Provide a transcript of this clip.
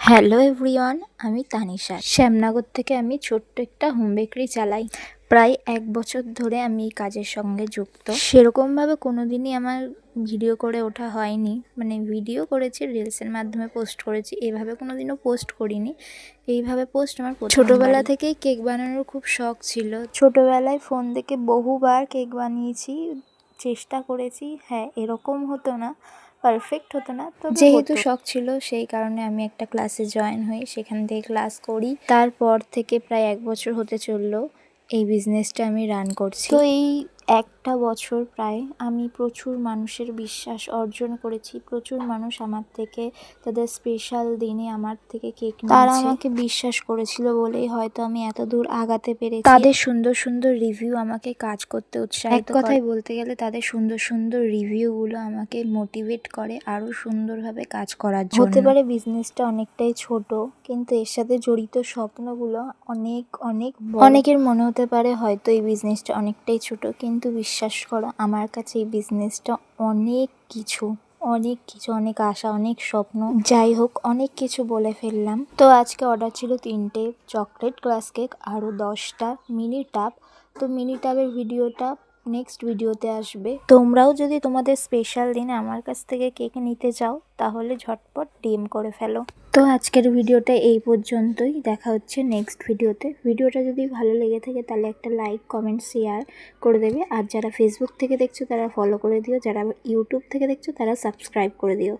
Hello everyone, আমি তানিশা। শ্যামনগর থেকে আমি ছোট্ট একটা হোম বেকারি চালাই। প্রায় 1 বছর ধরে আমি এই কাজের সঙ্গে যুক্ত। সেরকমভাবে কোনো দিনই আমার ভিডিও করে ওঠা হয়নি, মানে ভিডিও করেছি, রিলসের মাধ্যমে পোস্ট করেছি, এভাবে কোনো দিনও পোস্ট করিনি। এইভাবে পোস্ট আমার ছোটোবেলা থেকেই কেক বানানোর খুব শখ ছিল। ছোটোবেলায় ফোন দেখে বহুবার কেক বানিয়েছি, চেষ্টা করেছি। হ্যাঁ, এরকম হতো না, পারফেক্ট হতো না, তো যেহেতু শখ ছিল সেই কারণে আমি একটা ক্লাসে জয়েন হই, সেখান থেকে ক্লাস করি। তারপর থেকে প্রায় 1 বছর হতে চললো এই বিজনেসটা আমি রান করছি। তো এই একটা বছর প্রায় আমি প্রচুর মানুষের বিশ্বাস অর্জন করেছি। প্রচুর মানুষ আমার থেকে তাদের স্পেশাল দিনে আমার থেকে কেক নিয়েছে। তারা আমাকে বিশ্বাস করেছিল বলেই হয়তো আমি এত দূর আগাতে পেরেছি। তাদের সুন্দর সুন্দর রিভিউ আমাকে কাজ করতে উৎসাহিত করে। এক কথায় বলতে গেলে তাদের সুন্দর সুন্দর রিভিউগুলো আমাকে মোটিভেট করে আরও সুন্দরভাবে কাজ করার জন্য। হতে পারে বিজনেসটা অনেকটাই ছোট, কিন্তু এর সাথে জড়িত স্বপ্নগুলো অনেক অনেক বড়। অনেকের মনে হতে পারে হয়তো এই বিজনেসটা অনেকটাই ছোট, কিন্তু বিশ্বাস করো আমার কাছে এই বিজনেসটা অনেক কিছু, অনেক আশা, অনেক স্বপ্ন। যাই হোক, অনেক কিছু বলে ফেললাম। তো আজকে অর্ডার ছিল 3টে চকলেট গ্লাস কেক, আরও 10টা মিনি টাব। তো মিনি টাবের ভিডিওটা নেক্সট ভিডিওতে আসবে। তোমরাও যদি তোমাদের স্পেশাল দিনে আমার কাছ থেকে কেক নিতে চাও তাহলে ঝটপট ডিএম করে ফেলো। তো আজকের ভিডিওটা এই পর্যন্তই, দেখা হচ্ছে নেক্সট ভিডিওতে। ভিডিওটা যদি ভালো লেগে থাকে তাহলে একটা লাইক, কমেন্ট, শেয়ার করে দেবে। আর যারা ফেসবুক থেকে দেখছো তারা ফলো করে দিও, যারা ইউটিউব থেকে দেখছো তারা সাবস্ক্রাইব করে দিও।